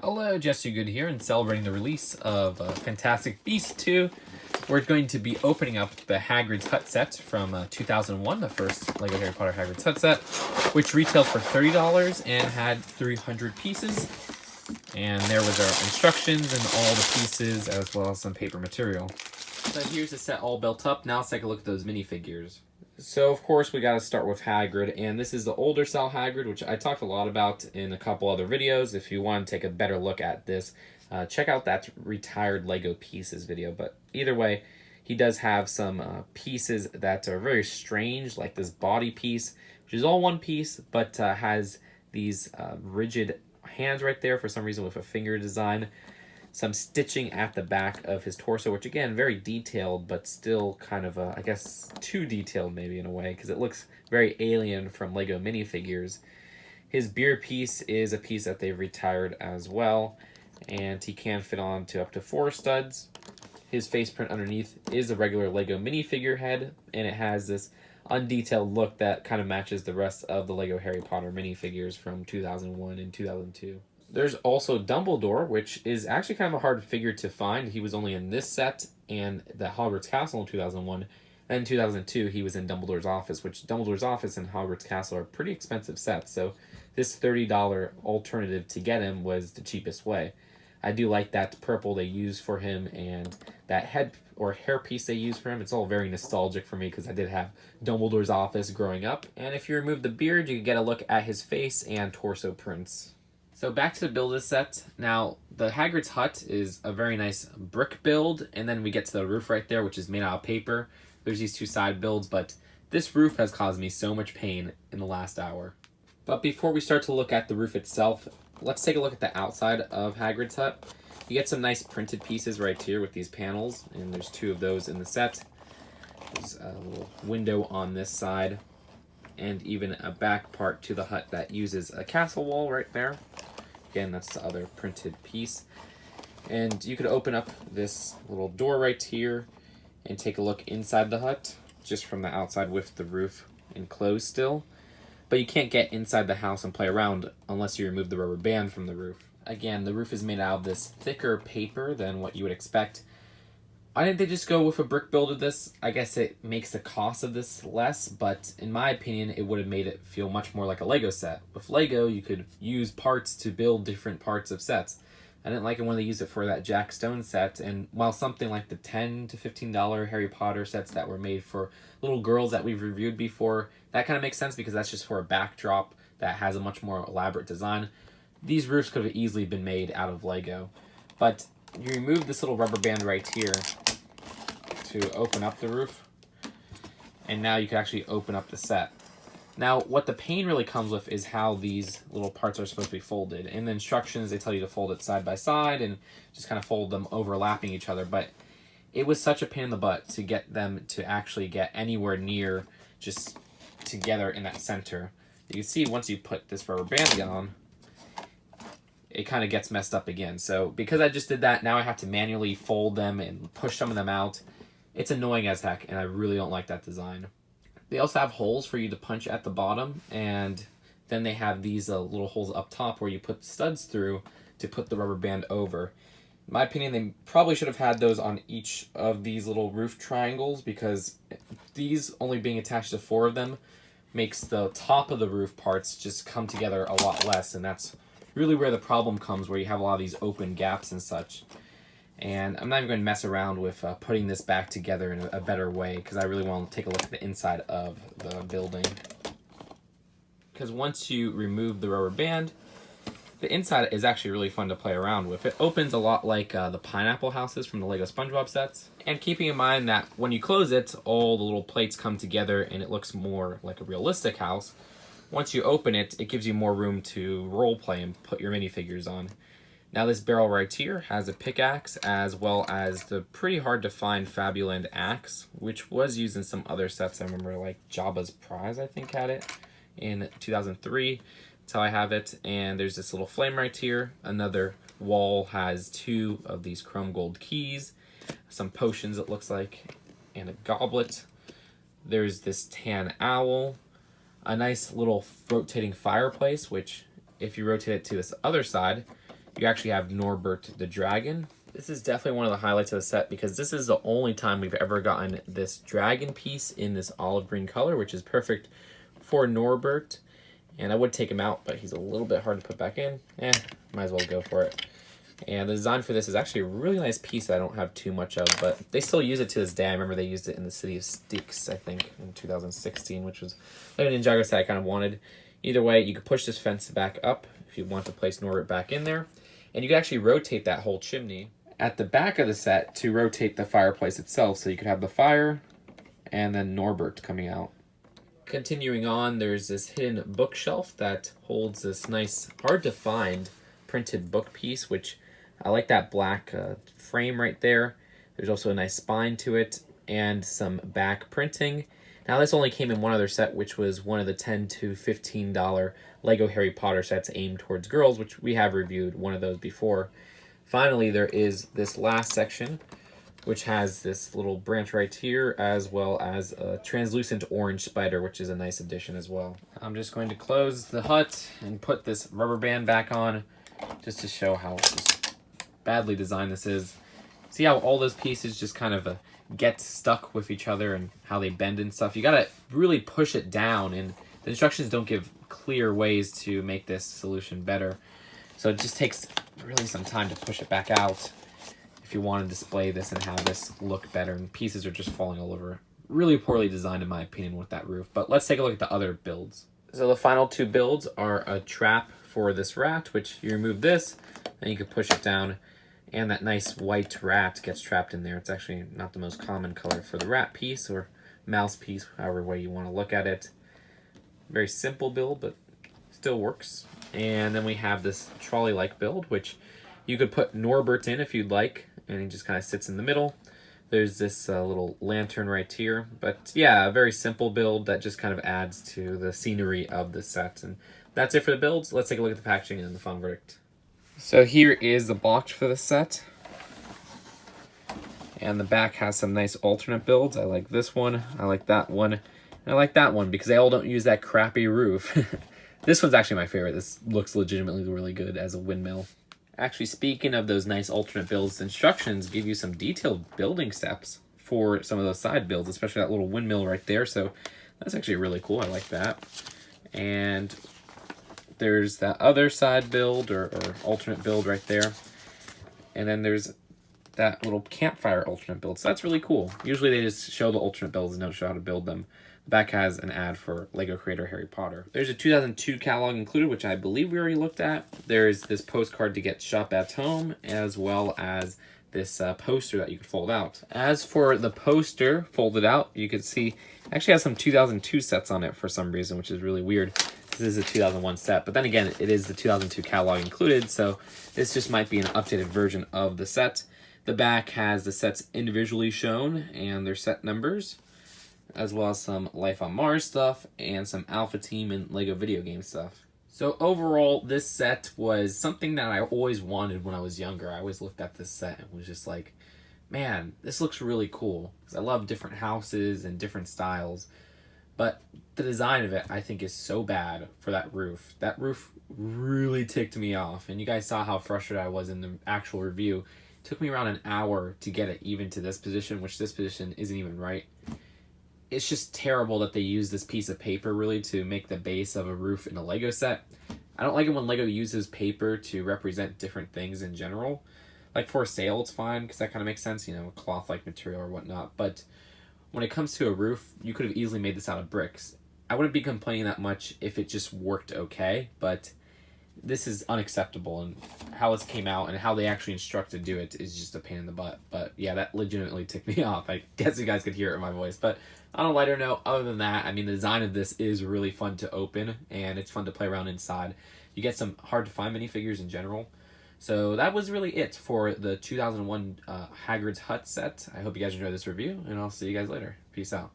Hello, Jesse Good here, and celebrating the release of Fantastic Beasts 2. We're going to be opening up the Hagrid's Hut set from 2001, the first LEGO Harry Potter Hagrid's Hut set, which retailed for $30 and had 300 pieces. And there was our instructions and all the pieces, as well as some paper material. So here's the set all built up. Now let's take a look at those minifigures. So, of course, we got to start with Hagrid, and this is the older style Hagrid, which I talked a lot about in a couple other videos. If you want to take a better look at this, check out that retired LEGO pieces video. But either way, he does have some pieces that are very strange, like this body piece, which is all one piece, but has these rigid hands right there for some reason with a finger design. Some stitching at the back of his torso, which again, very detailed, but still kind of, I guess, too detailed maybe in a way, because it looks very alien from LEGO minifigures. His beard piece is a piece that they've retired as well, and he can fit on to up to 4 studs. His face print underneath is a regular LEGO minifigure head, and it has this undetailed look that kind of matches the rest of the LEGO Harry Potter minifigures from 2001 and 2002. There's also Dumbledore, which is actually kind of a hard figure to find. He was only in this set and the Hogwarts Castle in 2001. And in 2002, he was in Dumbledore's office, which Dumbledore's office and Hogwarts Castle are pretty expensive sets. So this $30 alternative to get him was the cheapest way. I do like that purple they use for him and that head or hairpiece they use for him. It's all very nostalgic for me because I did have Dumbledore's office growing up. And if you remove the beard, you can get a look at his face and torso prints. So back to the build of the set. Now, the Hagrid's hut is a very nice brick build, and then we get to the roof right there, which is made out of paper. There's these 2 side builds, but this roof has caused me so much pain in the last hour. But before we start to look at the roof itself, let's take a look at the outside of Hagrid's hut. You get some nice printed pieces right here with these panels, and there's 2 of those in the set. There's a little window on this side, and even a back part to the hut that uses a castle wall right there. Again, that's the other printed piece. And you could open up this little door right here and take a look inside the hut, just from the outside with the roof enclosed still. But you can't get inside the house and play around unless you remove the rubber band from the roof. Again, the roof is made out of this thicker paper than what you would expect. Why didn't they just go with a brick build of this? I guess it makes the cost of this less, but in my opinion, it would have made it feel much more like a LEGO set. With LEGO, you could use parts to build different parts of sets. I didn't like it when they used it for that Jack Stone set, and while something like the $10 to $15 Harry Potter sets that were made for little girls that we've reviewed before, that kind of makes sense because that's just for a backdrop that has a much more elaborate design. These roofs could have easily been made out of LEGO, but you remove this little rubber band right here to open up the roof, and now you can actually open up the set. Now, what the pain really comes with is how these little parts are supposed to be folded. In the instructions, they tell you to fold it side by side and just kind of fold them overlapping each other, but it was such a pain in the butt to get them to actually get anywhere near just together in that center. You can see once you put this rubber band on, it kind of gets messed up again. So because I just did that, now I have to manually fold them and push some of them out. It's annoying as heck, and I really don't like that design. They also have holes for you to punch at the bottom, and then they have these little holes up top where you put studs through to put the rubber band over. In my opinion, they probably should have had those on each of these little roof triangles, because these only being attached to 4 of them makes the top of the roof parts just come together a lot less, and that's really where the problem comes, where you have a lot of these open gaps and such. And I'm not even going to mess around with putting this back together in a better way, because I really want to take a look at the inside of the building. Because once you remove the rubber band, the inside is actually really fun to play around with. It opens a lot like the pineapple houses from the LEGO SpongeBob sets. And keeping in mind that when you close it, all the little plates come together and it looks more like a realistic house. Once you open it, it gives you more room to role play and put your minifigures on. Now this barrel right here has a pickaxe, as well as the pretty hard to find Fabuland axe, which was used in some other sets. I remember like Jabba's Prize, I think, had it in 2003. That's how I have it. And there's this little flame right here. Another wall has 2 of these chrome gold keys, some potions it looks like, and a goblet. There's this tan owl, a nice little rotating fireplace, which if you rotate it to this other side, you actually have Norbert the Dragon. This is definitely one of the highlights of the set because this is the only time we've ever gotten this dragon piece in this olive green color, which is perfect for Norbert. And I would take him out, but he's a little bit hard to put back in. Might as well go for it. And the design for this is actually a really nice piece that I don't have too much of, but they still use it to this day. I remember they used it in the City of Styx, I think, in 2016, which was like an Ninjago set I kind of wanted. Either way, you could push this fence back up if you want to place Norbert back in there. And you can actually rotate that whole chimney at the back of the set to rotate the fireplace itself. So you could have the fire and then Norbert coming out. Continuing on, there's this hidden bookshelf that holds this nice, hard to find printed book piece, which I like that black frame right there. There's also a nice spine to it and some back printing. Now this only came in one other set, which was one of the $10 to $15 Lego Harry Potter sets aimed towards girls, which we have reviewed one of those before. Finally, there is this last section, which has this little branch right here, as well as a translucent orange spider, which is a nice addition as well. I'm just going to close the hut and put this rubber band back on, just to show how badly designed this is. See how all those pieces just kind of get stuck with each other and how they bend and stuff. You gotta really push it down, and the instructions don't give clear ways to make this solution better. So it just takes really some time to push it back out if you want to display this and have this look better, and pieces are just falling all over. Really poorly designed in my opinion with that roof, but let's take a look at the other builds. So the final two builds are a trap for this rat, which you remove this, and you can push it down, and that nice white rat gets trapped in there. It's actually not the most common color for the rat piece or mouse piece, however way you want to look at it. Very simple build, but still works. And then we have this trolley-like build, which you could put Norbert in if you'd like, and he just kind of sits in the middle. There's this little lantern right here, but yeah, a very simple build that just kind of adds to the scenery of the set. And that's it for the builds. Let's take a look at the packaging and the final verdict. So here is the box for the set. And the back has some nice alternate builds. I like this one, I like that one, and I like that one because they all don't use that crappy roof. This one's actually my favorite. This looks legitimately really good as a windmill. Actually, speaking of those nice alternate builds, the instructions give you some detailed building steps for some of those side builds, especially that little windmill right there. So that's actually really cool. I like that. And there's that other side build or alternate build right there. And then there's that little campfire alternate build. So that's really cool. Usually they just show the alternate builds and don't show how to build them. The back has an ad for Lego creator Harry Potter. There's a 2002 catalog included, which I believe we already looked at. There's this postcard to get shop at home, as well as this poster that you could fold out. As for the poster folded out, you can see it actually has some 2002 sets on it for some reason, which is really weird. This is a 2001 set, but then again, it is the 2002 catalog included, so this just might be an updated version of the set. The back has the sets individually shown and their set numbers, as well as some Life on Mars stuff and some Alpha Team and Lego video game stuff. So overall, this set was something that I always wanted when I was younger. I always looked at this set and was just like, man, this looks really cool. Because I love different houses and different styles. But the design of it, I think, is so bad for that roof. That roof really ticked me off. And you guys saw how frustrated I was in the actual review. It took me around an hour to get it even to this position, which this position isn't even right. It's just terrible that they use this piece of paper really to make the base of a roof in a Lego set. I don't like it when Lego uses paper to represent different things in general. Like for a sail, it's fine because that kind of makes sense, you know, cloth-like material or whatnot. But when it comes to a roof, you could have easily made this out of bricks. I wouldn't be complaining that much if it just worked okay, but this is unacceptable, and how this came out and how they actually instruct to do it is just a pain in the butt. But yeah, that legitimately ticked me off. I guess you guys could hear it in my voice. But on a lighter note, other than that, I mean, the design of this is really fun to open, and it's fun to play around inside. You get some hard-to-find minifigures in general. So that was really it for the 2001 Hagrid's Hut set. I hope you guys enjoyed this review, and I'll see you guys later. Peace out.